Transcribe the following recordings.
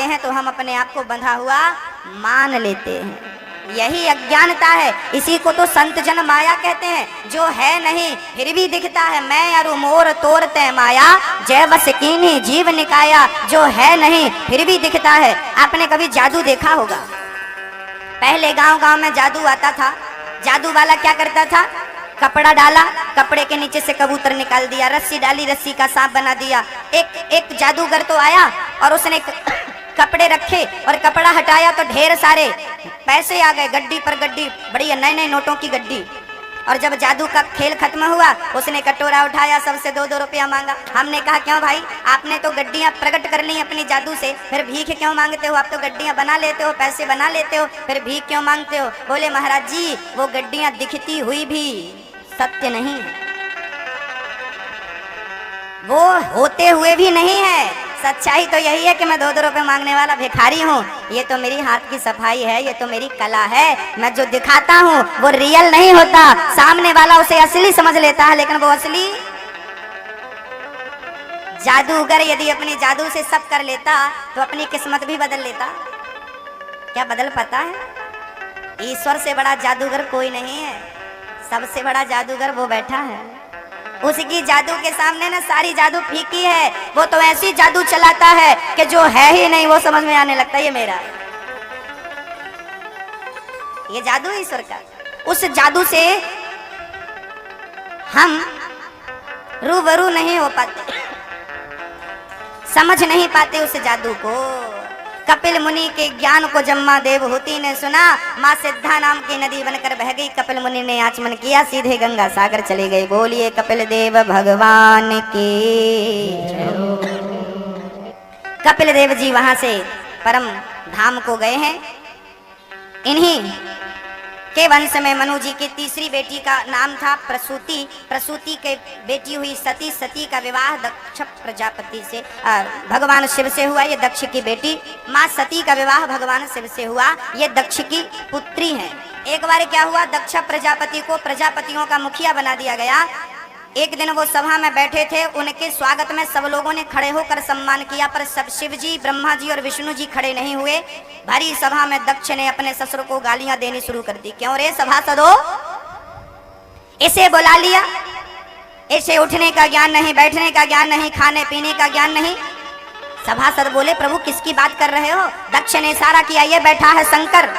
पाते हैं तो हम अपने आप को बंधा हुआ मान लेते हैं। यही अज्ञानता है। इसी को तो संत जन माया कहते हैं। जो है नहीं फिर भी दिखता है। मैं अरु मोर तोरते माया, जय बस कीन्ही जीव निकाया। जो है नहीं फिर भी दिखता है। आपने कभी जादू देखा होगा? पहले गांव गांव में जादू आता था। जादू वाला क्या करता था? कपड़ा डाला, कपड़े के नीचे से कबूतर निकाल दिया, रस्सी डाली, रस्सी का सांप बना दिया। एक जादूगर तो आया और उसने कपड़े रखे और कपड़ा हटाया तो ढेर सारे पैसे आ गए, गड्डी पर गड्डी, बढ़िया नए नए नोटों की गड्डी। और जब जादू का खेल खत्म हुआ, उसने कटोरा उठाया, सबसे 2-2 रुपया मांगा। हमने कहा क्यों भाई, आपने तो गड्डियां प्रकट कर ली अपनी जादू से, फिर भीख क्यों मांगते हो? आप तो गड्डियां बना लेते हो, पैसे बना लेते हो, फिर भीख क्यों मांगते हो? बोले महाराज जी वो गड्डियां दिखती हुई भी सत्य नहीं है, वो होते हुए भी नहीं है। सच्चाई तो यही है कि मैं 2-2 रुपए मांगने वाला भिखारी हूँ। ये तो मेरी हाथ की सफाई है, ये तो मेरी कला है। मैं जो दिखाता हूँ वो रियल नहीं होता। सामने वाला उसे असली समझ लेता है, लेकिन वो असली जादूगर यदि अपने जादू से सब कर लेता तो अपनी किस्मत भी बदल लेता। क्या बदल पाता है? ईश्वर से बड़ा जादूगर कोई नहीं है। सबसे बड़ा जादूगर वो बैठा है। उसकी जादू के सामने ना सारी जादू फीकी है। वो तो ऐसी जादू चलाता है कि जो है ही नहीं वो समझ में आने लगता है ये मेरा है। ये जादू ईश्वर का। उस जादू से हम रूबरू नहीं हो पाते, समझ नहीं पाते उस जादू को। कपिल मुनि के ज्ञान को जम्मा देवहूति ने सुना। माँ सिद्धा नाम की नदी बनकर बह गई। कपिल मुनि ने आचमन किया, सीधे गंगा सागर चले गए। बोलिए कपिल देव भगवान की। कपिल देव जी वहां से परम धाम को गए हैं। इन्हीं के वंश में मनु जी की तीसरी बेटी का नाम था प्रसूति। प्रसूति के बेटी हुई सती। सती का विवाह दक्ष प्रजापति से भगवान शिव से हुआ। ये दक्ष की बेटी माँ सती का विवाह भगवान शिव से हुआ। ये दक्ष की पुत्री है। एक बार क्या हुआ, दक्ष प्रजापति को प्रजापतियों का मुखिया बना दिया गया। एक दिन वो सभा में बैठे थे, उनके स्वागत में सब लोगों ने खड़े होकर सम्मान किया, पर सब शिव जी, ब्रह्मा जी और विष्णु जी खड़े नहीं हुए। भरी सभा में दक्ष ने अपने ससुर को गालियां देनी शुरू कर दी। क्यों रे सभासदो, इसे बुला लिया, इसे उठने का ज्ञान नहीं, बैठने का ज्ञान नहीं, खाने पीने का ज्ञान नहीं। सभासद बोले प्रभु किसकी बात कर रहे हो? दक्ष ने इशारा किया, ये बैठा है शंकर,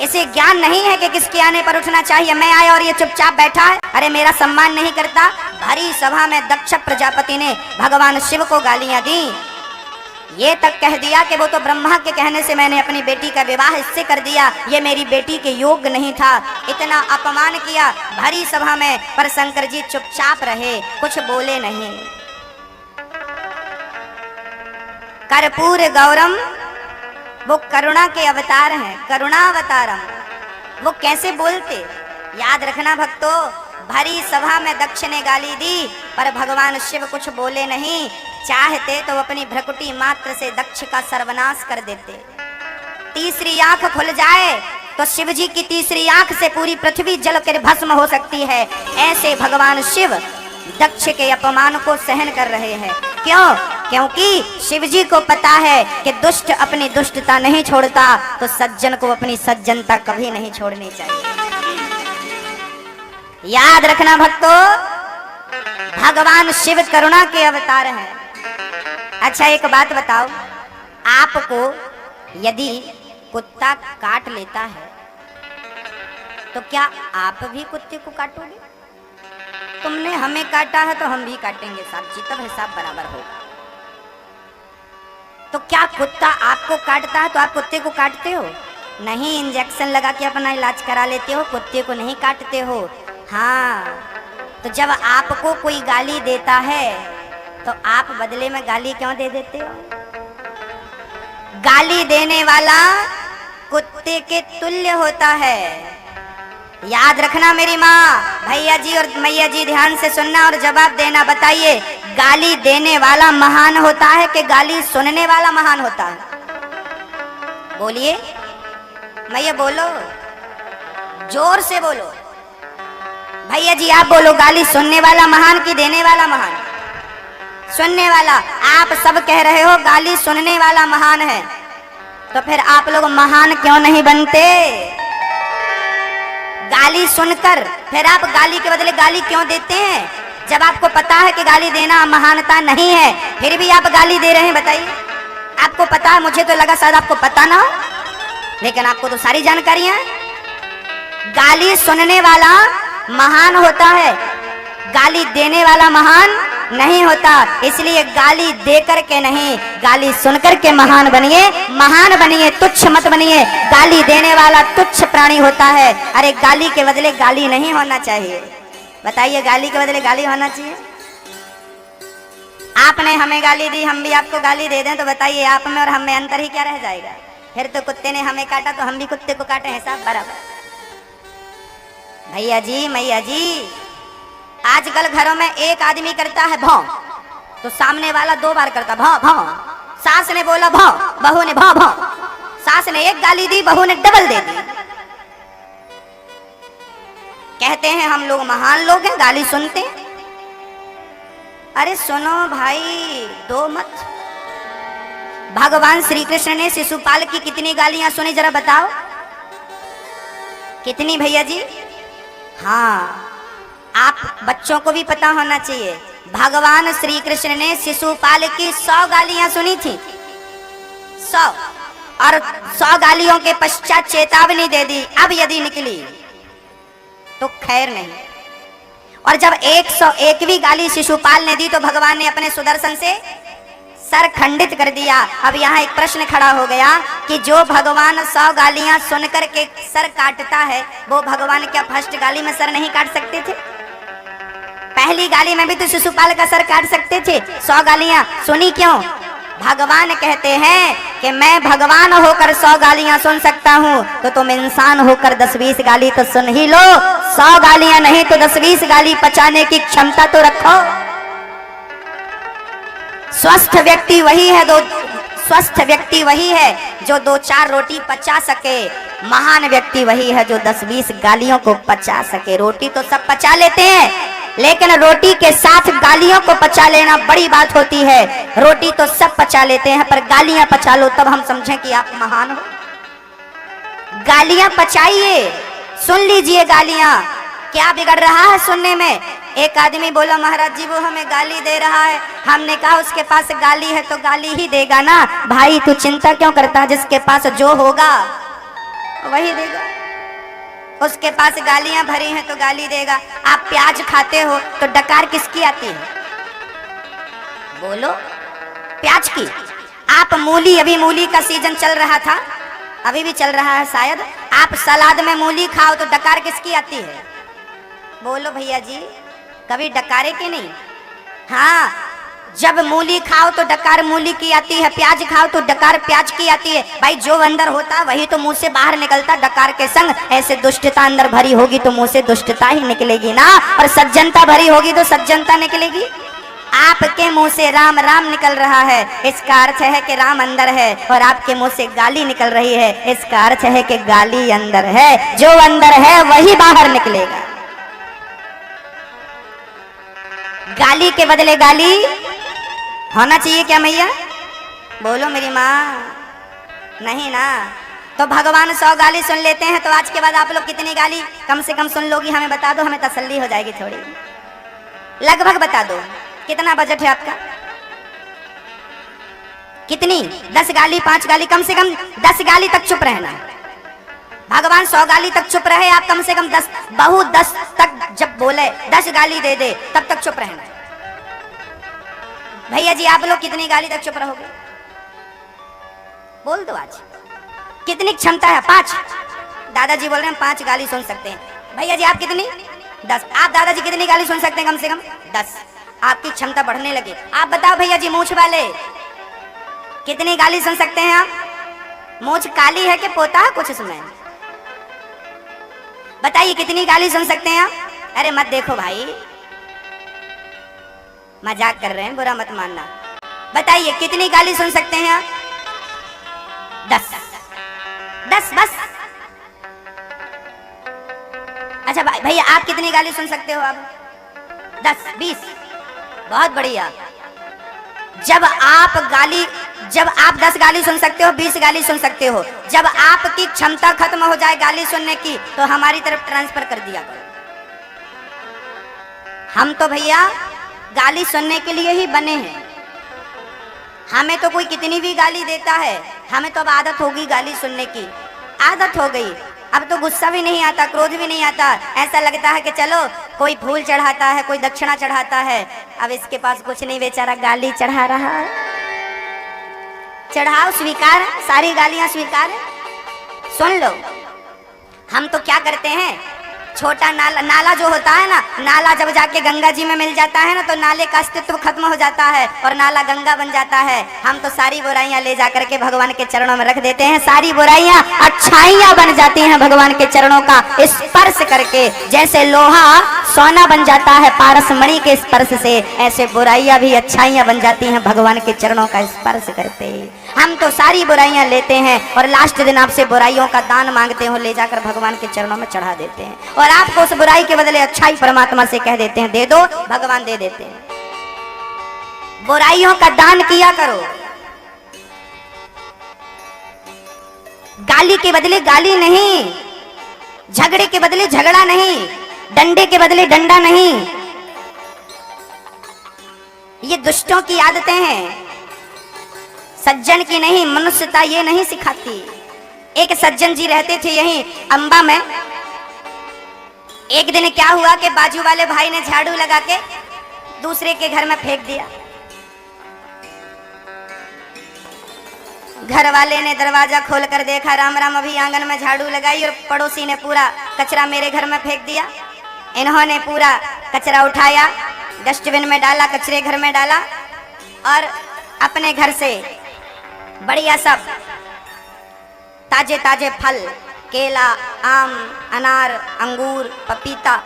इसे ज्ञान नहीं है कि किसके आने पर उठना चाहिए। मैं आया और ये चुपचाप बैठा है, अरे मेरा सम्मान नहीं करता। भरी सभा में दक्ष प्रजापति ने भगवान शिव को गालियां दी। ये तक कह दिया कि वो तो ब्रह्मा के कहने से मैंने अपनी बेटी का विवाह इससे कर दिया, ये मेरी बेटी के योग्य नहीं था। इतना अपमान किया भरी सभा में, पर शंकर जी चुपचाप रहे, कुछ बोले नहीं। कर्पूर गौरम, वो करुणा के अवतार हैं, करुणा अवतारम। वो कैसे बोलते? याद रखना भक्तों, भरी सभा में दक्ष ने गाली दी पर भगवान शिव कुछ बोले नहीं। चाहते तो अपनी भ्रकुटी मात्र से दक्ष का सर्वनाश कर देते। तीसरी आंख खुल जाए तो शिव जी की तीसरी आंख से पूरी पृथ्वी जल कर भस्म हो सकती है। ऐसे भगवान शिव दक्ष के अपमान को सहन कर रहे हैं। क्यों? क्योंकि शिव जी को पता है कि दुष्ट अपनी दुष्टता नहीं छोड़ता, तो सज्जन को अपनी सज्जनता कभी नहीं छोड़नी चाहिए। याद रखना भक्तों, भगवान शिव करुणा के अवतार हैं। अच्छा एक बात बताओ, आपको यदि कुत्ता काट लेता है तो क्या आप भी कुत्ते को काटोगे? तुमने हमें काटा है तो हम भी काटेंगे साहब जी, तब हिसाब बराबर होगा। तो क्या कुत्ता आपको काटता है तो आप कुत्ते को काटते हो? नहीं, इंजेक्शन लगा के अपना इलाज करा लेते हो, कुत्ते को नहीं काटते हो। हाँ, तो जब आपको कोई गाली देता है तो आप बदले में गाली क्यों दे देते हो? गाली देने वाला कुत्ते के तुल्य होता है। याद रखना मेरी माँ, भैया जी और मैया जी ध्यान से सुनना और जवाब देना। बताइए, गाली देने वाला महान होता है कि गाली सुनने वाला महान होता है? बोलिए मैया, बोलो, जोर से बोलो। भैया जी आप बोलो, गाली सुनने वाला महान कि देने वाला महान? सुनने वाला। आप सब कह रहे हो गाली सुनने वाला महान है, तो फिर आप लोग महान क्यों नहीं बनते? गाली सुनकर फिर आप गाली के बदले गाली क्यों देते हैं? जब आपको पता है कि गाली देना महानता नहीं है, फिर भी आप गाली दे रहे हैं। बताइए, आपको पता है, मुझे तो लगा शायद आपको पता ना हो, लेकिन आपको तो सारी जानकारियां हैं। गाली सुनने वाला महान होता है, गाली देने वाला महान नहीं होता। इसलिए गाली देकर के नहीं, गाली सुनकर के महान बनिए, महान बनिए, तुच्छ मत बनिए। गाली देने वाला तुच्छ प्राणी होता है। अरे गाली के बदले गाली नहीं होना चाहिए। बताइए, गाली के बदले गाली होना चाहिए? आपने हमें गाली दी, हम भी आपको गाली दे दें, तो बताइए आप में और हम में अंतर ही क्या रह जाएगा? फिर तो कुत्ते ने हमें काटा तो हम भी कुत्ते को काटे, हिसाब बराबर। भैया जी, मैया जी, आजकल घरों में एक आदमी करता है भौं, तो सामने वाला 2 बार करता भौं भौं। सास ने बोला भौं, बहू ने भौं भौं। सास ने एक गाली दी, बहू ने डबल दे दी। कहते हैं हम लोग महान लोग हैं, गाली सुनते हैं। अरे सुनो भाई, दो मत। भगवान श्री कृष्ण ने शिशुपाल की कितनी गालियां सुनी, जरा बताओ कितनी भैया जी? हाँ, आप बच्चों को भी पता होना चाहिए, भगवान श्री कृष्ण ने शिशुपाल की 100 गालियां सुनी थी, 100, और 100 गालियों के पश्चात चेतावनी दे दी, अब यदि निकली तो खैर नहीं। और जब 101वीं गाली शिशुपाल ने दी तो भगवान ने अपने सुदर्शन से सर खंडित कर दिया। अब यहाँ एक प्रश्न खड़ा हो गया कि जो भगवान 100 गालियां सुनकर के सर काटता है, वो भगवान क्या फर्स्ट गाली में सर नहीं काट सकते थे? पहली गाली में भी तो शिशुपाल का सर काट सकते थे। 100 गालियां सुनी क्यों? भगवान कहते हैं कि मैं भगवान होकर 100 गालियां सुन सकता हूं, तो तुम इंसान होकर 10-20 गाली तो सुन ही लो। 100 गालियां नहीं तो 10-20 गाली पचाने की क्षमता तो रखो। स्वस्थ व्यक्ति वही है जो 2-4 रोटी पचा सके। महान व्यक्ति वही है जो 10-20 गालियों को पचा सके। रोटी तो सब पचा लेते हैं, लेकिन रोटी के साथ गालियों को पचा लेना बड़ी बात होती है। रोटी तो सब पचा लेते हैं, पर गालियां पचा लो तब हम समझें कि आप महान हो। गालियां पचाइए, सुन लीजिए गालियां। क्या बिगड़ रहा है सुनने में? एक आदमी बोला, महाराज जी वो हमें गाली दे रहा है। हमने कहा उसके पास गाली है तो गाली ही देगा ना। भाई तू चिंता क्यों करता है? जिसके पास जो होगा वही देगा। उसके पास गालियां भरी हैं तो गाली देगा। आप प्याज खाते हो तो डकार किसकी आती है? बोलो, प्याज की। आप मूली, अभी मूली का सीजन चल रहा था, अभी भी चल रहा है शायद, आप सलाद में मूली खाओ तो डकार किसकी आती है? बोलो भैया जी, कभी डकारे की नहीं? हाँ, जब मूली खाओ तो डकार मूली की आती है, प्याज खाओ तो डकार प्याज की आती है। भाई जो अंदर होता वही तो मुंह से बाहर निकलता डकार के संग। ऐसे दुष्टता अंदर भरी होगी तो मुंह से दुष्टता ही निकलेगी ना, और सज्जनता भरी होगी तो सज्जनता निकलेगी। आपके मुंह से राम राम निकल रहा है, इसका अर्थ है कि राम अंदर है, और आपके मुंह से गाली निकल रही है, इसका अर्थ है कि गाली अंदर है। जो अंदर है वही बाहर निकलेगा। गाली के बदले गाली होना चाहिए क्या मैया? बोलो मेरी माँ, नहीं ना। तो भगवान 100 गाली सुन लेते हैं, तो आज के बाद आप लोग कितनी गाली कम से कम सुन लोगी? हमें बता दो, हमें तसल्ली हो जाएगी थोड़ी। लगभग बता दो, कितना बजट है आपका? कितनी? 10 गाली, 5 गाली, कम से कम 10 गाली तक चुप रहना। भगवान 100 गाली तक चुप रहे, आप कम से कम 10, बहू 10 तक जब बोले 10 गाली दे दे तब तक चुप रहना। भैया जी आप लोग कितनी गाली तक चुप रहोगे? बोल दो आज कितनी क्षमता है? 5। दादाजी बोल रहे हैं 5 गाली सुन सकते हैं। भैया जी आप कितनी? 10। आप दादाजी कितनी गाली सुन सकते हैं? कम से कम 10। आपकी क्षमता बढ़ने लगी। आप बताओ भैया जी मूंछ वाले, कितनी गाली सुन सकते हैं आप? मूंछ काली है कि पोता है कुछ इसमें? बताइए कितनी गाली सुन सकते हैं आप? अरे मत देखो भाई, मजाक कर रहे हैं, बुरा मत मानना। बताइए कितनी गाली सुन सकते हैं आप? 10। 10 बस। अच्छा भैया आप कितनी गाली सुन सकते हो आप? 10, 20। बहुत बढ़िया। जब आप 10 गाली सुन सकते हो, 20 गाली सुन सकते हो, जब आपकी क्षमता खत्म हो जाए गाली सुनने की तो हमारी तरफ ट्रांसफर कर दिया करो। हम तो भैया गाली सुनने के लिए ही बने हैं। हमें तो कोई कितनी भी गाली देता है, हमें तो अब आदत होगी गाली सुनने की, आदत हो गई। अब तो गुस्सा भी नहीं आता, क्रोध भी नहीं आता, ऐसा लगता है कि चलो कोई फूल चढ़ाता है, कोई दक्षिणा चढ़ाता है, अब इसके पास कुछ नहीं, बेचारा गाली चढ़ा रहा है। चढ़ाओ, स्वीकार है, सारी गालियां स्वीकार है, सुन लो। हम तो क्या करते हैं, छोटा नाला जो होता है ना, नाला जब जाके गंगा जी में मिल जाता है ना तो नाले का अस्तित्व खत्म हो जाता है और नाला गंगा बन जाता है। हम तो सारी बुराइयां ले जाकर के भगवान के चरणों में रख देते हैं, सारी बुराइयां अच्छाइयां बन जाती हैं भगवान के चरणों का स्पर्श करके। जैसे लोहा सोना बन जाता है पारस मणि के स्पर्श से, ऐसे बुराइयां भी अच्छाइयां बन जाती हैं भगवान के चरणों का स्पर्श करते। हम तो सारी बुराइयां लेते हैं और लास्ट दिन आपसे बुराइयों का दान मांगते हो, ले जाकर भगवान के चरणों में चढ़ा देते हैं और आपको उस बुराई के बदले अच्छाई परमात्मा से कह देते हैं दे दो, भगवान दे देते हैं। बुराइयों का दान किया करो, गाली के बदले गाली नहीं, झगड़े के बदले झगड़ा नहीं, डंडे के बदले डंडा नहीं। ये दुष्टों की आदतें हैं, सज्जन की नहीं, मनुष्यता ये नहीं सिखाती। एक सज्जन जी रहते थे यहीं अंबा में। एक दिन क्या हुआ कि बाजू वाले भाई ने झाड़ू लगा के दूसरे के घर में फेंक दिया। घर वाले ने दरवाजा खोलकर देखा, राम राम, अभी आंगन में झाड़ू लगाई और पड़ोसी ने पूरा कचरा मेरे घर में फेंक दिया। इन्होंने पूरा कचरा उठाया, डस्टबिन में डाला, कचरे घर में डाला और अपने घर से बढ़िया सब ताजे ताजे फल, केला, आम, अनार, अंगूर, पपीता,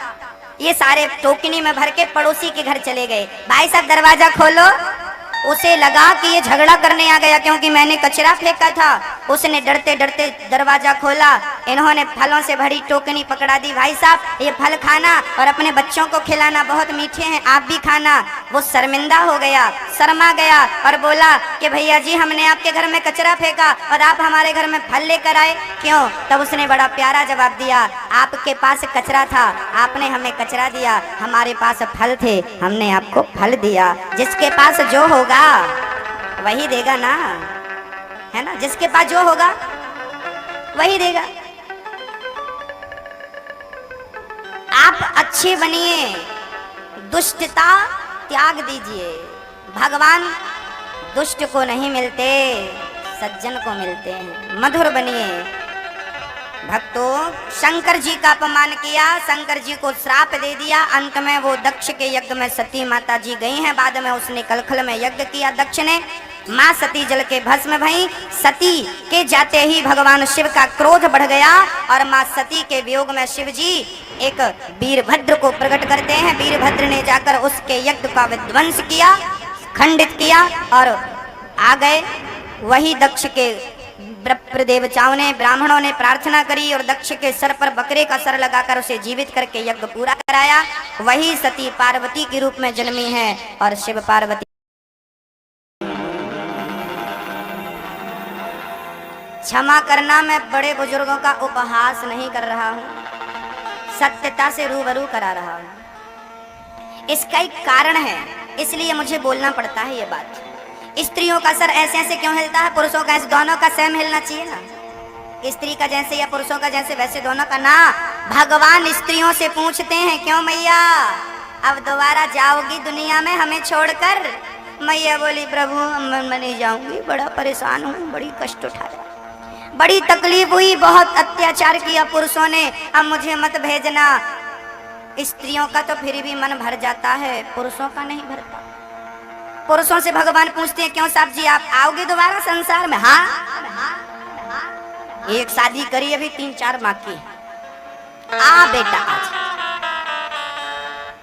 ये सारे टोकनी में भर के पड़ोसी के घर चले गए। भाई साहब दरवाजा खोलो, उसे लगा कि ये झगड़ा करने आ गया क्योंकि मैंने कचरा फेंका था। उसने डरते डरते दरवाजा खोला, इन्होंने फलों से भरी टोकनी पकड़ा दी, भाई साहब ये फल खाना और अपने बच्चों को खिलाना, बहुत मीठे हैं, आप भी खाना। वो शर्मिंदा हो गया, शर्मा गया और बोला कि भैया जी हमने आपके घर में कचरा फेंका और आप हमारे घर में फल लेकर आए, क्यों? तब उसने बड़ा प्यारा जवाब दिया, आपके पास कचरा था, आपने हमें कचरा दिया, हमारे पास फल थे, हमने आपको फल दिया। जिसके पास जो होगा वही देगा ना, है ना? जिसके पास जो होगा वही देगा। आप अच्छे बनिए, दुष्टता त्याग दीजिए। भगवान दुष्ट को नहीं मिलते, सज्जन को मिलते हैं। मधुर बनिए भक्तों। शंकर जी का अपमान किया, शंकर जी को श्राप दे दिया। अंत में वो दक्ष के यज्ञ में सती माता जी गई हैं, बाद में उसने कलखल में यज्ञ किया दक्ष ने। माँ सती जल के भस्म भई। सती के जाते ही भगवान शिव का क्रोध बढ़ गया और माँ सती के वियोग में शिव जी एक वीरभद्र को प्रकट करते हैं। वीरभद्र ने जाकर उसके यज्ञ का विध्वंस किया, खंडित किया और आ गए। वही दक्ष के देवताओं ने, ब्राह्मणों ने प्रार्थना करी और दक्ष के सर पर बकरे का सर लगाकर उसे जीवित करके यज्ञ पूरा कराया। वही सती पार्वती के रूप में जन्मी है और शिव पार्वती। क्षमा करना, मैं बड़े बुजुर्गों का उपहास नहीं कर रहा हूँ, सत्यता से रूबरू करा रहा हूँ। इसका एक कारण है, इसलिए मुझे बोलना पड़ता है ये बात। स्त्रियों का सर ऐसे ऐसे क्यों हिलता है, पुरुषों का ऐसे? दोनों का सेम हिलना चाहिए ना, स्त्री का जैसे या पुरुषों का जैसे, वैसे दोनों का ना। भगवान स्त्रियों से पूछते हैं, क्यों मैया अब दोबारा जाओगी दुनिया में हमें छोड़कर? मैया बोली, प्रभु मैं नहीं जाऊंगी, बड़ा परेशान हूँ, बड़ी कष्ट उठाया, बड़ी तकलीफ हुई, बहुत अत्याचार किया पुरुषों ने, अब मुझे मत भेजना। स्त्रियों का तो फिर भी मन भर जाता है, पुरुषों का नहीं भरता। पुरुषों से भगवान पूछते हैं, क्यों साहब जी आप आओगे दोबारा संसार में? हाँ, एक शादी करी अभी 3-4 माह की, आ बेटा आज।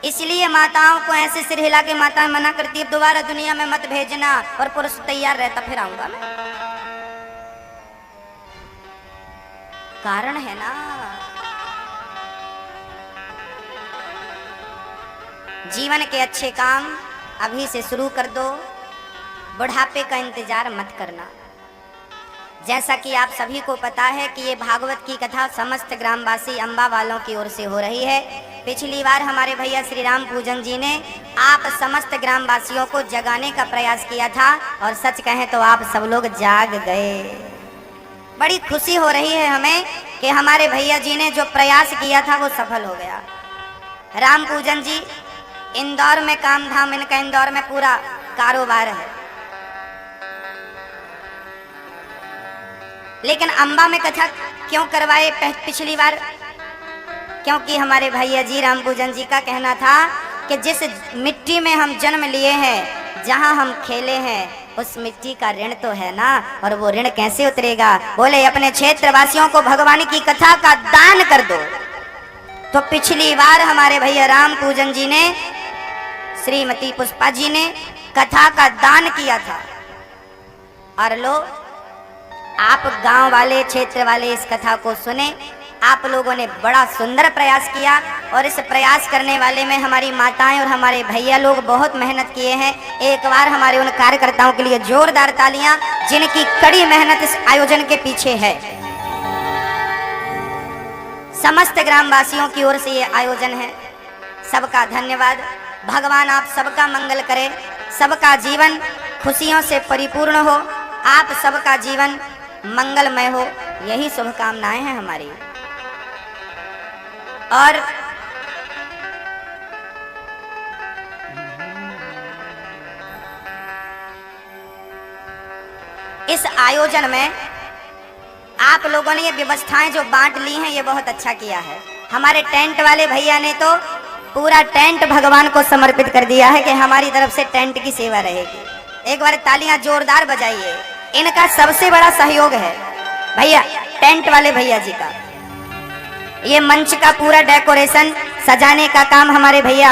इसलिए माताओं को ऐसे सिर हिला के माता मना करती है, दोबारा दुनिया में मत भेजना, और पुरुष तैयार रहता, फिर आऊंगा मैं। कारण है ना, जीवन के अच्छे काम अभी से शुरू कर दो, बुढ़ापे का इंतजार मत करना। जैसा कि आप सभी को पता है कि ये भागवत की कथा समस्त ग्रामवासी अम्बा वालों की ओर से हो रही है। पिछली बार हमारे भैया श्री राम पूजन जी ने आप समस्त ग्रामवासियों को जगाने का प्रयास किया था और सच कहें तो आप सब लोग जाग गए। बड़ी खुशी हो रही है हमें कि हमारे भैया जी ने जो प्रयास किया था वो सफल हो गया। राम पूजन जी इंदौर में काम धाम, इनका इंदौर में पूरा कारोबार है, लेकिन अम्बा में कथा क्यों करवाए पिछली बार? क्योंकि हमारे भैया जी राम पूजन जी का कहना था कि जिस मिट्टी में हम जन्म लिए हैं, जहां हम खेले हैं, उस मिट्टी का ऋण तो है ना, और वो ऋण कैसे उतरेगा? बोले अपने क्षेत्रवासियों को भगवान की कथा का दान कर दो। तो पिछली बार हमारे भैया राम पूजन जी ने, श्रीमती पुष्पा जी ने कथा का दान किया था। और लो, आप गांव वाले, क्षेत्र वाले इस कथा को सुने। आप लोगों ने बड़ा सुंदर प्रयास किया और इस प्रयास करने वाले में हमारी माताएं और हमारे भैया लोग बहुत मेहनत किए हैं। एक बार हमारे उन कार्यकर्ताओं के लिए जोरदार तालियां, जिनकी कड़ी मेहनत इस आयोजन के पीछे है। समस्त ग्रामवासियों की ओर से ये आयोजन है, सबका धन्यवाद। भगवान आप सबका मंगल करे, सबका जीवन खुशियों से परिपूर्ण हो, आप सबका जीवन मंगलमय हो, यही शुभकामनाएं हैं हमारी। और इस आयोजन में आप लोगों ने ये व्यवस्थाएं जो बांट ली हैं, ये बहुत अच्छा किया है। हमारे टेंट वाले भैया ने तो पूरा टेंट भगवान को समर्पित कर दिया है कि हमारी तरफ से टेंट की सेवा रहेगी। एक बार तालियां जोरदार बजाइए, इनका सबसे बड़ा सहयोग है भैया, टेंट वाले भैया जी का। ये मंच का पूरा डेकोरेशन सजाने का काम हमारे भैया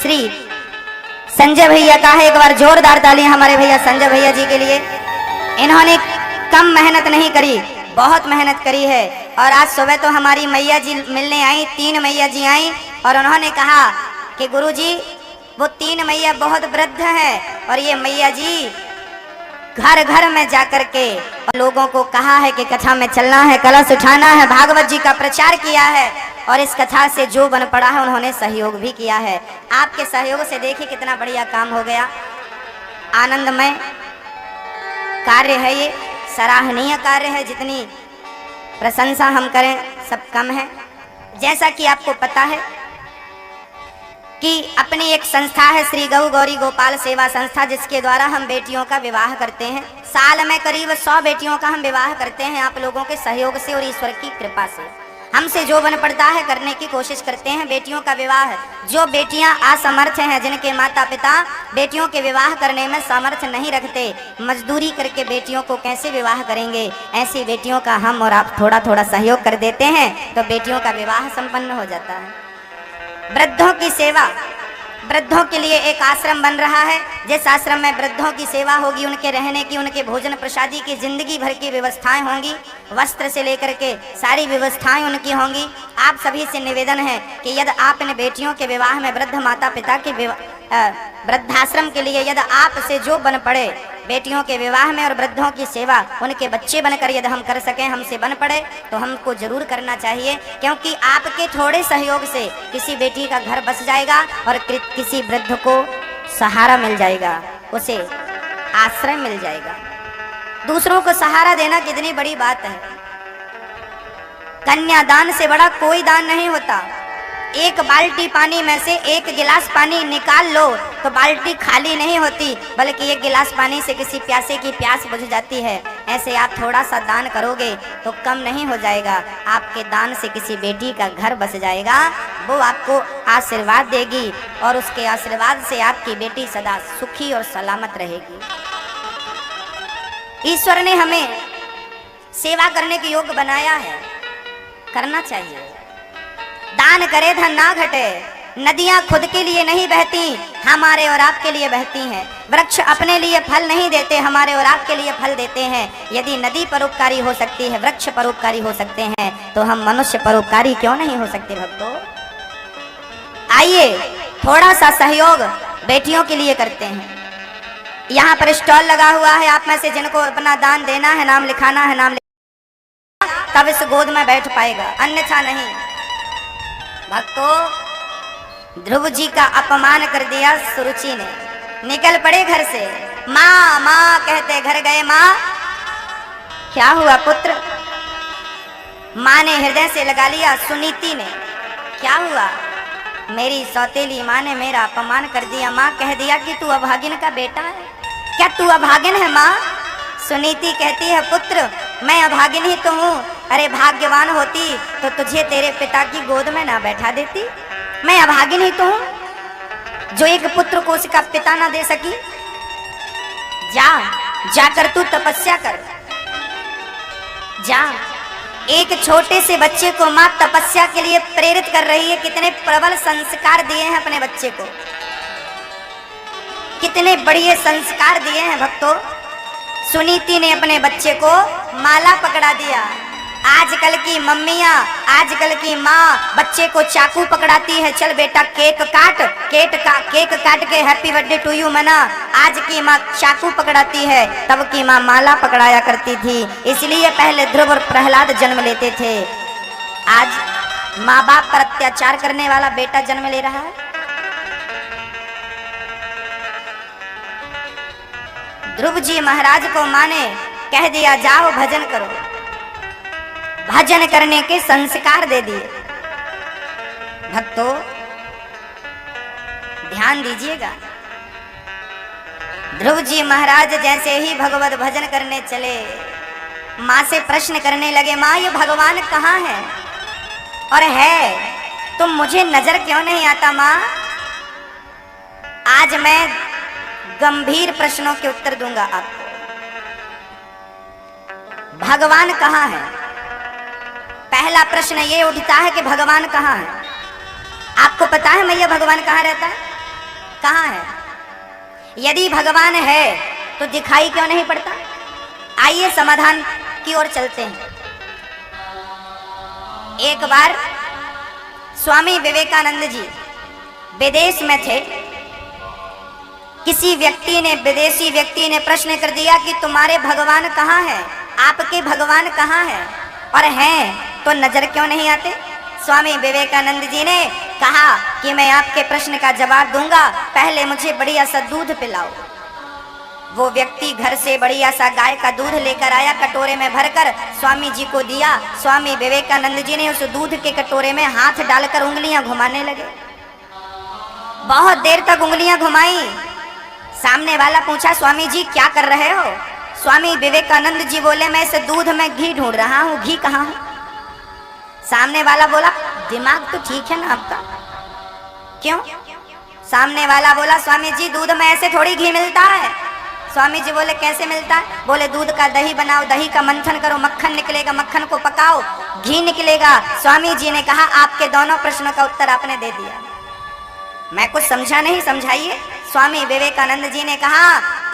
श्री संजय भैया का है। एक बार जोरदार तालियां हमारे भैया संजय भैया जी के लिए। इन्होंने कम मेहनत नहीं करी, बहुत मेहनत करी है। और आज सुबह तो हमारी मैया जी मिलने आई, 3 मैया जी आई, और उन्होंने कहा कि गुरुजी वो 3 मैया बहुत वृद्ध हैं और ये मैया जी घर घर में जाकर के लोगों को कहा है कि कथा में चलना है, कलश उठाना है, भागवत जी का प्रचार किया है। और इस कथा से जो बन पड़ा है उन्होंने सहयोग भी किया है। आपके सहयोग से देखिए कितना बढ़िया काम हो गया। आनंदमय कार्य है ये, सराहनीय कार्य है। जितनी प्रशंसा हम करें सब कम है। जैसा कि आपको पता है कि अपनी एक संस्था है श्री गौ गौरी गोपाल सेवा संस्था, जिसके द्वारा हम बेटियों का विवाह करते हैं। साल में करीब 100 बेटियों का हम विवाह करते हैं आप लोगों के सहयोग से और ईश्वर की कृपा से। हमसे जो बन पड़ता है करने की कोशिश करते हैं। बेटियों का विवाह, जो बेटियां असमर्थ हैं, जिनके माता पिता बेटियों के विवाह करने में सामर्थ्य नहीं रखते, मजदूरी करके बेटियों को कैसे विवाह करेंगे, ऐसी बेटियों का हम और आप थोड़ा थोड़ा सहयोग कर देते हैं तो बेटियों का विवाह संपन्न हो जाता है। वृद्धों की सेवा, वृद्धों के लिए एक आश्रम बन रहा है। जिस आश्रम में वृद्धों की सेवा होगी, उनके रहने की, उनके भोजन प्रसादी की जिंदगी भर की व्यवस्थाएं होंगी, वस्त्र से लेकर के सारी व्यवस्थाएं उनकी होंगी। आप सभी से निवेदन है कि यदि आप इन बेटियों के विवाह में, वृद्ध माता पिता के वृद्धाश्रम के लिए यदि आप से जो बन पड़े, बेटियों के विवाह में और वृद्धों की सेवा, उनके बच्चे बनकर यदि हम कर सकें, हमसे बन पड़े तो हमको जरूर करना चाहिए। क्योंकि आपके थोड़े सहयोग से किसी बेटी का घर बस जाएगा और किसी वृद्ध को सहारा मिल जाएगा, उसे आश्रय मिल जाएगा। दूसरों को सहारा देना कितनी बड़ी बात है। कन्यादान से बड़ा कोई दान नहीं होता। एक बाल्टी पानी में से 1 गिलास पानी निकाल लो तो बाल्टी खाली नहीं होती, बल्कि 1 गिलास पानी से किसी प्यासे की प्यास बुझ जाती है। ऐसे आप थोड़ा सा दान करोगे तो कम नहीं हो जाएगा। आपके दान से किसी बेटी का घर बस जाएगा, वो आपको आशीर्वाद देगी और उसके आशीर्वाद से आपकी बेटी सदा सुखी और सलामत रहेगी। ईश्वर ने हमें सेवा करने के योग्य बनाया है, करना चाहिए। दान करे धन ना घटे। नदियां खुद के लिए नहीं बहती, हमारे और आपके लिए बहती हैं। वृक्ष अपने लिए फल नहीं देते, हमारे और आपके लिए फल देते हैं। यदि नदी परोपकारी हो सकती है, वृक्ष परोपकारी हो सकते हैं, तो हम मनुष्य परोपकारी क्यों नहीं हो सकते भक्तों? आइए थोड़ा सा सहयोग बेटियों के लिए करते हैं। यहाँ पर स्टॉल लगा हुआ है, आप में से जिनको अपना दान देना है, नाम लिखाना है, नाम तब इस गोद में बैठ पाएगा, अन्यथा नहीं। भक्तों, ध्रुव जी का अपमान कर दिया सुरुचि ने, निकल पड़े घर से। माँ माँ कहते घर गए। माँ क्या हुआ पुत्र? माँ ने हृदय से लगा लिया। सुनीति ने, क्या हुआ? मेरी सौतेली माँ ने मेरा अपमान कर दिया। माँ कह दिया कि तू अभागिन का बेटा है। क्या तू अभागिन है माँ? सुनीति कहती है पुत्र मैं अभागिन ही तो हूँ। अरे भाग्यवान होती तो तुझे तेरे पिता की गोद में ना बैठा देती। मैं अभागिन ही तो हूँ जो एक पुत्र को उसका पिता ना दे सकी। जाकर तू तपस्या कर। जा। एक छोटे से बच्चे को माँ तपस्या के लिए प्रेरित कर रही है। कितने प्रबल संस्कार दिए हैं अपने बच्चे को, कितने बढ़िया संस्कार दिए हैं भक्तों। सुनीति ने अपने बच्चे को माला पकड़ा दिया। आजकल की मम्मियां, आजकल की माँ बच्चे को चाकू पकड़ाती है, चल बेटा केक काट, केक काट के हैप्पी बर्थडे टू यू मना। आज की माँ चाकू पकड़ाती है, तब की माँ माला पकड़ाया करती थी। इसलिए पहले ध्रुव और प्रहलाद जन्म लेते थे। आज माँ बाप पर अत्याचार करने वाला बेटा जन्म ले रहा है। ध्रुव जी महाराज को माँ ने कह दिया जाओ भजन करो। भजन करने के संस्कार दे दिए। भक्तों ध्यान दीजिएगा, ध्रुव जी महाराज जैसे ही भगवत भजन करने चले, माँ से प्रश्न करने लगे माँ ये भगवान कहाँ है और है तुम मुझे नजर क्यों नहीं आता माँ? आज मैं गंभीर प्रश्नों के उत्तर दूंगा आपको। भगवान कहाँ है? पहला प्रश्न ये उठता है कि भगवान कहाँ है? आपको पता है मैया भगवान कहाँ रहता है? कहाँ है? यदि भगवान है तो दिखाई क्यों नहीं पड़ता? आइए समाधान की ओर चलते हैं। एक बार स्वामी विवेकानंद जी विदेश में थे। किसी व्यक्ति ने, विदेशी व्यक्ति ने प्रश्न कर दिया कि तुम्हारे भगवान कहाँ है? आपके भगवान कहाँ है और हैं तो नजर क्यों नहीं आते? स्वामी विवेकानंद जी ने कहा कि मैं आपके प्रश्न का जवाब दूंगा, पहले मुझे बढ़िया सा दूध पिलाओ। वो व्यक्ति घर से बढ़िया सा गाय का दूध लेकर आया, कटोरे में भरकर स्वामी जी को दिया। स्वामी विवेकानंद जी ने उस दूध के कटोरे में हाथ डालकर उंगलियां घुमाने लगे। बहुत देर तक उंगलियां घुमाई। सामने वाला पूछा स्वामी जी क्या कर रहे हो? स्वामी विवेकानंद जी बोले मैं इस दूध में घी ढूंढ रहा हूँ, घी कहाँ है? सामने वाला बोला दिमाग तो ठीक है ना आपका, क्यों? सामने वाला बोला स्वामी जी दूध में ऐसे थोड़ी घी मिलता है। स्वामी जी बोले कैसे मिलता है? बोले दूध का दही बनाओ, दही का मंथन करो, मक्खन निकलेगा, मक्खन को पकाओ, घी निकलेगा। स्वामी जी ने कहा आपके दोनों प्रश्नों का उत्तर आपने दे दिया, मैं कुछ समझा नहीं, समझाइए। स्वामी विवेकानंद जी ने कहा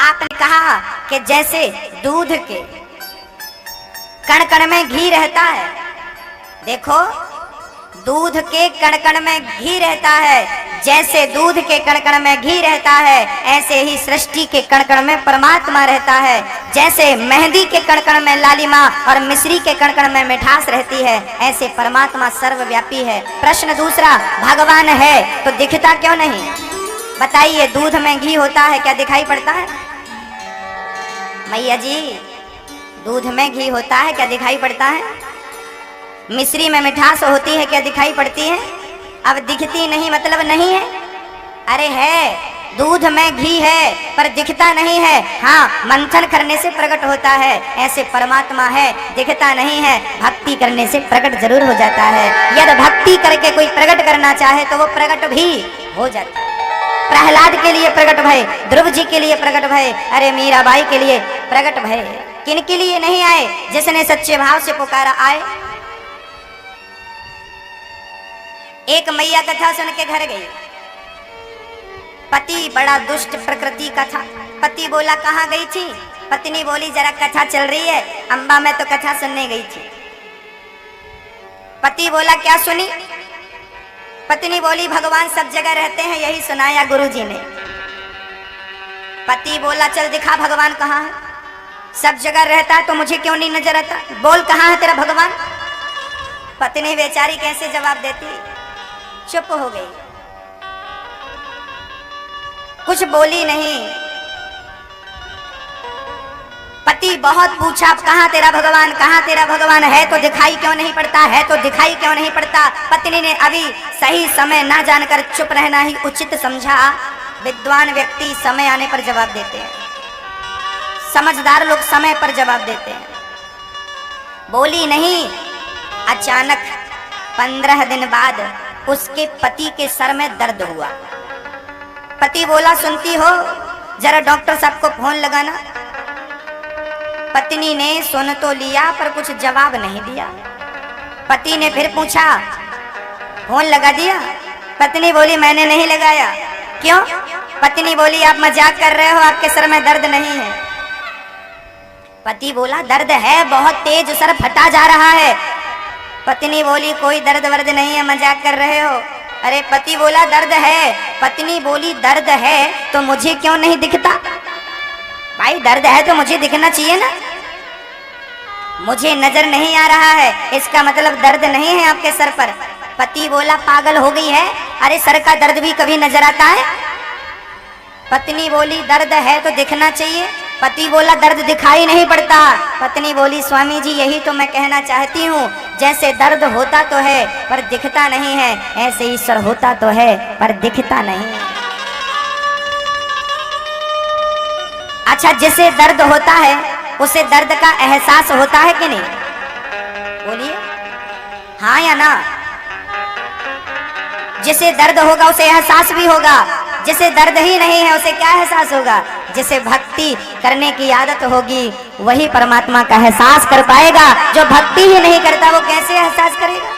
आपने कहा कि जैसे दूध के कण कण में घी रहता है, देखो दूध के कण कण में घी रहता है, जैसे दूध के कण कण में घी रहता है ऐसे ही सृष्टि के कण कण में परमात्मा रहता है। जैसे मेहंदी के कण कण में लालिमा और मिश्री के कण कण में मिठास रहती है, ऐसे परमात्मा सर्वव्यापी है। प्रश्न दूसरा, भगवान है तो दिखता क्यों नहीं? बताइए दूध में घी होता है, क्या दिखाई पड़ता है? मैया जी दूध में घी होता है, क्या दिखाई पड़ता है? मिश्री में मिठास होती है, क्या दिखाई पड़ती है? अब दिखती नहीं मतलब नहीं है? अरे है, दूध में घी है पर दिखता नहीं है। हाँ, मंथन करने से प्रकट होता है, ऐसे परमात्मा है, दिखता नहीं है, भक्ति करने से प्रकट जरूर हो जाता है। यदि भक्ति करके कोई प्रकट करना चाहे तो वो प्रकट भी हो जाता है। प्रहलाद के लिए प्रकट भय, ध्रुव जी के लिए प्रकट भय, अरे मीराबाई के लिए प्रकट भय। किन के लिए नहीं आए? जिसने सच्चे भाव से पुकारा आए। एक मैया कथा सुन के घर गई। पति बड़ा दुष्ट प्रकृति का था। पति बोला कहाँ गई थी? पत्नी बोली जरा कथा चल रही है, अम्बा मैं तो कथा सुनने गई थी। पति बोला क्या सुनी? पत्नी बोली भगवान सब जगह रहते हैं, यही सुनाया गुरुजी ने। पति बोला चल दिखा भगवान कहाँ है, सब जगह रहता है तो मुझे क्यों नहीं नजर आता, बोल कहाँ है तेरा भगवान। पत्नी बेचारी कैसे जवाब देती, चुप हो गई, कुछ बोली नहीं। पति बहुत पूछा कहाँ तेरा भगवान, कहाँ तेरा भगवान, है तो दिखाई क्यों नहीं पड़ता, है तो दिखाई क्यों नहीं पड़ता। पत्नी ने अभी सही समय ना जानकर चुप रहना ही उचित समझा। विद्वान व्यक्ति समय आने पर जवाब देते हैं, समझदार लोग समय पर जवाब देते हैं। बोली नहीं। अचानक 15 दिन बाद उसके पति के सर में दर्द हुआ। पति बोला सुनती हो, जरा डॉक्टर साहब को फोन लगाना। पत्नी ने सुन तो लिया पर कुछ जवाब नहीं दिया। पति ने फिर पूछा फोन लगा दिया। पत्नी बोली मैंने नहीं लगाया। क्यों? पत्नी बोली आप मजाक कर रहे हो, आपके सर में दर्द नहीं है। पति बोला दर्द है, बहुत तेज सर फटा जा रहा है। पत्नी बोली कोई दर्द वर्द नहीं है, मजाक कर रहे हो। अरे पति बोला दर्द है। पत्नी बोली दर्द है तो मुझे क्यों नहीं दिखता। भाई दर्द है तो मुझे दिखना चाहिए ना, मुझे नजर नहीं आ रहा है, इसका मतलब दर्द नहीं है आपके सर पर। पति बोला पागल हो गई है, अरे सर का दर्द भी कभी नजर आता है। पत्नी बोली दर्द है तो दिखना चाहिए। पति बोला दर्द दिखाई नहीं पड़ता। पत्नी बोली स्वामी जी यही तो मैं कहना चाहती हूँ, जैसे दर्द होता तो है पर दिखता नहीं है, ऐसे ईश्वर होता तो है पर दिखता नहीं। अच्छा जिसे दर्द होता है उसे दर्द का एहसास होता है कि नहीं, बोलिए हाँ या ना। जिसे दर्द होगा उसे एहसास भी होगा, जिसे दर्द ही नहीं है उसे क्या एहसास होगा। जिसे भक्ति करने की आदत होगी वही परमात्मा का एहसास कर पाएगा, जो भक्ति ही नहीं करता वो कैसे एहसास करेगा।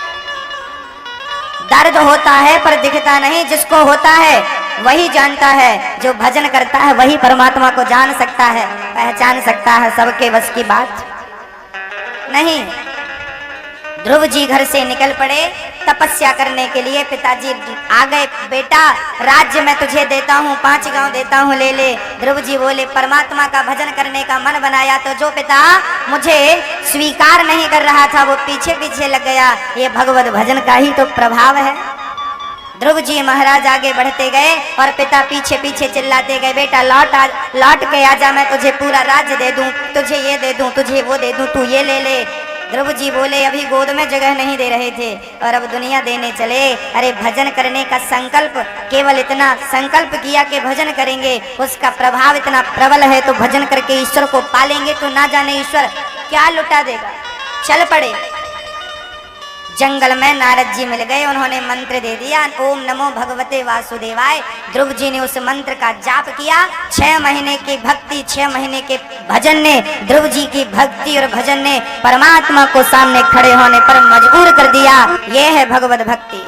दर्द होता है पर दिखता नहीं, जिसको होता है वही जानता है, जो भजन करता है वही परमात्मा को जान सकता है, पहचान सकता है। सबके बस की बात नहीं। ध्रुव जी घर से निकल पड़े तपस्या करने के लिए। पिताजी आ गए, बेटा राज्य मैं तुझे देता हूँ, 5 गांव देता हूँ, ले ले। ध्रुव जी बोले परमात्मा का भजन करने का मन बनाया तो जो पिता मुझे स्वीकार नहीं कर रहा था वो पीछे पीछे लग गया। ये भगवत भजन का ही तो प्रभाव है। ध्रुव जी महाराज आगे बढ़ते गए और पिता पीछे पीछे चिल्लाते गए बेटा लौट के आजा, मैं तुझे पूरा राज्य दे दूं, तुझे ये दे दूं, तुझे वो दे दूं, तू ये ले ले। ध्रुव जी बोले अभी गोद में जगह नहीं दे रहे थे और अब दुनिया देने चले। अरे भजन करने का संकल्प, केवल इतना संकल्प किया कि भजन करेंगे, उसका प्रभाव इतना प्रबल है तो भजन करके ईश्वर को पालेंगे तो ना जाने ईश्वर क्या लुटा देगा। चल पड़े। जंगल में नारद जी मिल गए, उन्होंने मंत्र दे दिया ओम नमो भगवते वासुदेवाय। ध्रुव जी ने उस मंत्र का जाप किया। 6 महीने की भक्ति, 6 महीने के भजन ने, ध्रुव जी की भक्ति और भजन ने परमात्मा को सामने खड़े होने पर मजबूर कर दिया। यह है भगवत भक्ति।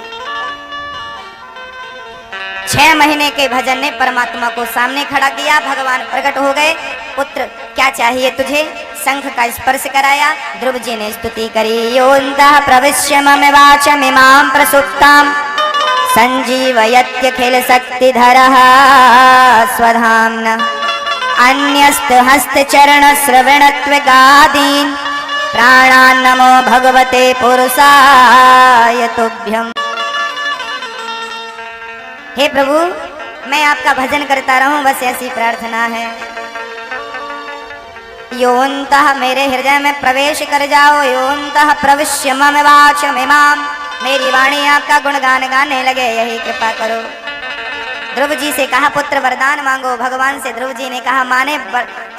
6 महीने के भजन ने परमात्मा को सामने खड़ा किया। भगवान प्रकट हो गए। पुत्र क्या चाहिए तुझे? शंख का स्पर्श कराया। ध्रुव जी ने स्तुति करी योऽन्तः प्रविश्य मम वाचमिमां प्रसुप्तां संजीवयत्यखिल शक्तिधरः स्वधाम्ना अन्यस्त हस्त चरण श्रवणत्वगादीन् प्राणान् नमो भगवते पुरुषाय तुभ्यम्। हे प्रभु मैं आपका भजन करता रहूं, बस ऐसी प्रार्थना है। योऽन्तः मेरे हृदय में प्रवेश कर जाओ। योऽन्तः प्रविश्य मम वाचमिमां, मेरी वाणी आपका गुणगान गाने लगे, यही कृपा करो। ध्रुव जी से कहा पुत्र वरदान मांगो। भगवान से ध्रुव जी ने कहा माँ ने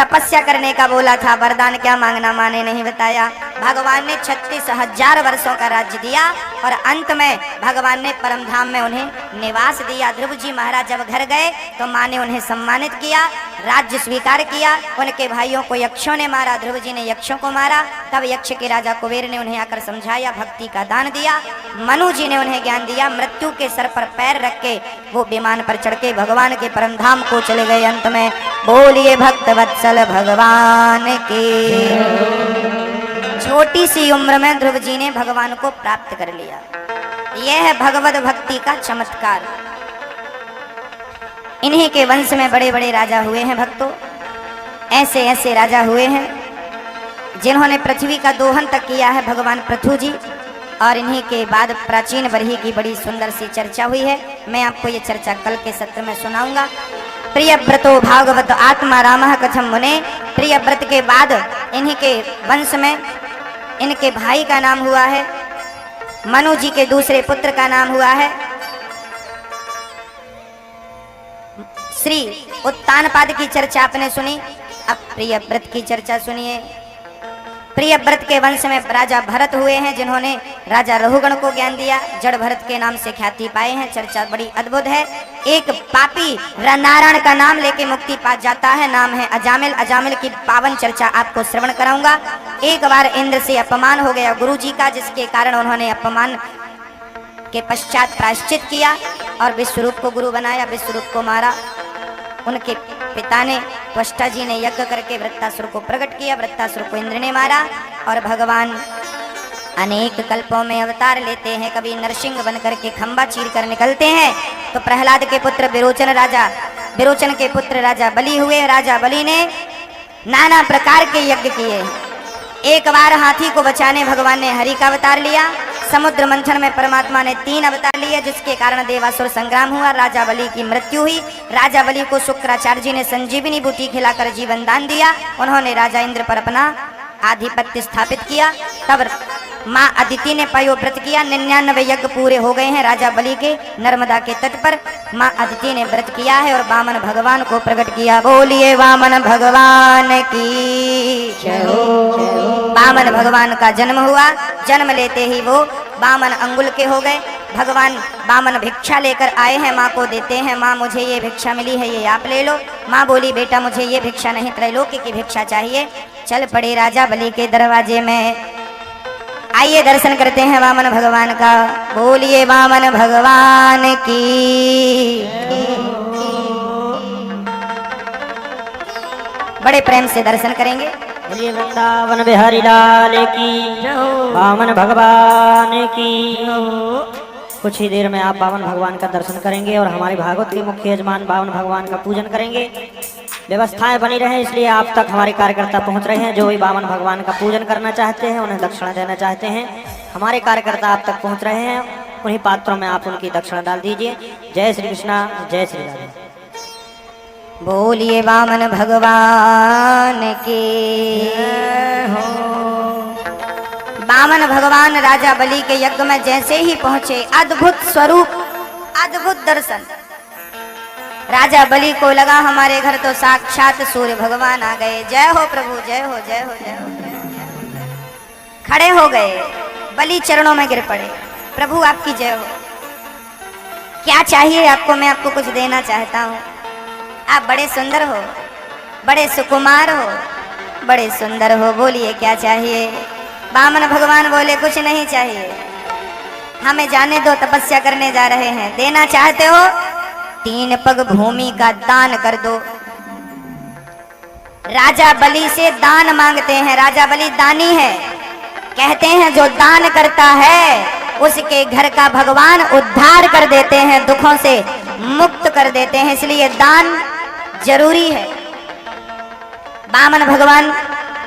तपस्या करने का बोला था, वरदान क्या मांगना माँ ने नहीं बताया। भगवान ने 36,000 वर्षों का राज्य दिया और अंत में भगवान ने परम धाम में उन्हें निवास दिया। ध्रुव जी महाराज जब घर गए तो माँ ने उन्हें सम्मानित किया, राज्य स्वीकार किया। उनके भाइयों को यक्षों ने मारा, ध्रुव जी ने यक्षों को मारा। तब यक्ष के राजा कुबेर ने उन्हें आकर समझाया, भक्ति का दान दिया। मनु जी ने उन्हें ज्ञान दिया। मृत्यु के सर पर पैर रख के वो विमान पर चढ़ के भगवान के परम धाम को चले गए। अंत में बोलिए भक्त वत्सल भगवान की। छोटी सी उम्र में ध्रुव जी ने भगवान को प्राप्त कर लिया। यह है भगवत भक्ति का चमत्कार। इन्हीं के वंश में बड़े बड़े राजा हुए हैं भक्तों। ऐसे ऐसे राजा हुए हैं जिन्होंने पृथ्वी का दोहन तक किया है, भगवान पृथु जी। और इन्हीं के बाद प्राचीन बरही की बड़ी सुंदर सी चर्चा हुई है। मैं आपको ये चर्चा कल के सत्र में सुनाऊंगा। प्रियव्रतो भागवत आत्मा रामः कथम मुने। प्रियव्रत के बाद इन्हीं के वंश में इनके भाई का नाम हुआ है मनु जी, के दूसरे पुत्र का नाम हुआ है श्री उत्तानपाद की चर्चा आपने सुनी। अब प्रियव्रत की चर्चा सुनिए। प्रियव्रत के वंश में राजा भरत हुए हैं, जिन्होंने राजा रहुगण को ज्ञान दिया, जड़ भरत के नाम से ख्याति पाए हैं। चर्चा बड़ी अद्भुत है। एक पापी नारायण का नाम लेके मुक्ति पा जाता है, नाम है अजामिल। अजामिल की पावन चर्चा आपको श्रवण कराऊंगा। एक बार इंद्र से अपमान हो गया गुरु जी का, जिसके कारण उन्होंने अपमान के पश्चात प्रायश्चित किया और विश्वरूप को गुरु बनाया, विश्वरूप को मारा। उनके पिता ने त्वष्टा जी ने यज्ञ करके वृत्तासुर को प्रकट किया, वृत्तासुर को इंद्र ने मारा। और भगवान अनेक कल्पों में अवतार लेते हैं, कभी नरसिंह बनकर के खंबा चीर कर निकलते हैं। तो प्रहलाद के पुत्र विरोचन के पुत्र राजा बलि हुए। राजा बलि ने नाना प्रकार के यज्ञ किए। एक बार हाथी को बचाने भगवान ने हरि का अवतार लिया। समुद्र मंथन में परमात्मा ने 3 अवतार लिए, जिसके कारण देवासुर संग्राम हुआ, राजा बलि की मृत्यु हुई। राजा बलि को शुक्राचार्य जी ने संजीवनी बूटी खिलाकर जीवन दान दिया। उन्होंने राजा इंद्र पर अपना आधिपत्य स्थापित किया। तब माँ अदिति ने पयोव्रत किया। 99 यज्ञ पूरे हो गए हैं राजा बलि के। नर्मदा के तट पर माँ अदिति ने व्रत किया है और वामन भगवान को प्रकट किया। बोलिए वामन भगवान की जय हो। वामन भगवान का जन्म हुआ। जन्म लेते ही वो वामन अंगुल के हो गए। भगवान वामन भिक्षा लेकर आए हैं, माँ को देते हैं। माँ मुझे ये भिक्षा मिली है, ये आप ले लो। माँ बोली बेटा मुझे ये भिक्षा नहीं, त्रैलोक्य की भिक्षा चाहिए। चल पड़े राजा बलि के दरवाजे में। आइए दर्शन करते हैं वामन भगवान का। बोलिए वामन भगवान की। बड़े प्रेम से दर्शन करेंगे। बोलिए वृंदावन बिहारी लाल की, वामन भगवान की। कुछ ही देर में आप वामन भगवान का दर्शन करेंगे और हमारे भागवत के मुख्य यजमान वामन भगवान का पूजन करेंगे। व्यवस्थाएं बनी रहे, इसलिए आप तक हमारे कार्यकर्ता पहुंच रहे हैं। जो भी वामन भगवान का पूजन करना चाहते हैं, उन्हें दक्षिणा देना चाहते हैं, हमारे कार्यकर्ता आप तक पहुंच रहे हैं। उन्हीं पात्रों में आप उनकी दक्षिणा डाल दीजिए। जय श्री कृष्णा, जय श्री राधे। बोलिए वामन भगवान की। वामन भगवान राजा बलि के यज्ञ में जैसे ही पहुंचे, अद्भुत स्वरूप, अद्भुत दर्शन। राजा बलि को लगा हमारे घर तो साक्षात सूर्य भगवान आ गए। जय हो प्रभु, जय हो, जय हो, जय हो। खड़े हो गए, बलि चरणों में गिर पड़े। प्रभु आपकी जय हो। क्या चाहिए आपको? मैं आपको कुछ देना चाहता हूँ। आप बड़े सुंदर हो, बड़े सुकुमार हो, बड़े सुंदर हो। बोलिए क्या चाहिए? वामन भगवान बोले कुछ नहीं चाहिए, हमें जाने दो, तपस्या करने जा रहे हैं। देना चाहते हो? 3 पग भूमि का दान कर दो। राजा बलि से दान मांगते हैं। राजा बलि दानी है। कहते हैं जो दान करता है उसके घर का भगवान उद्धार कर देते हैं, दुखों से मुक्त कर देते हैं, इसलिए दान जरूरी है। वामन भगवान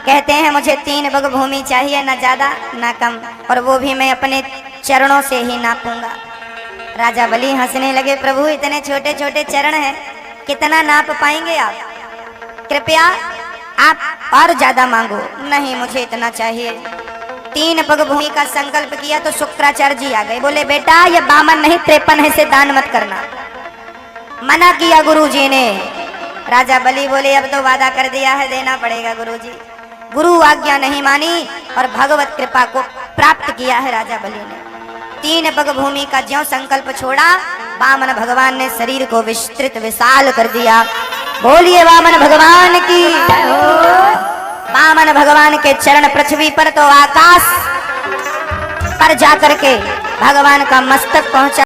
कहते हैं मुझे 3 पग भूमि चाहिए, ना ज्यादा ना कम, और वो भी मैं अपने चरणों से ही नापूंगा। राजा बलि हंसने लगे। प्रभु इतने छोटे छोटे चरण हैं, कितना नाप पाएंगे आप? कृपया आप और ज्यादा मांगो। नहीं, मुझे इतना चाहिए। 3 पग भूमि का संकल्प किया तो शुक्राचार्य जी आ गए। बोले बेटा ये वामन नहीं 53 है, से दान मत करना। मना किया गुरु जी ने। राजा बलि बोले अब तो वादा कर दिया है, देना पड़ेगा गुरु जी। गुरु आज्ञा नहीं मानी और भगवत कृपा को प्राप्त किया है राजा बलि ने। 3 पग भूमि का ज्यों संकल्प छोड़ा, वामन भगवान ने शरीर को विस्तृत विशाल कर दिया। बोलिए वामन भगवान की। वामन भगवान के चरण पृथ्वी पर तो आकाश पर जाकर के भगवान का मस्तक पहुंचा।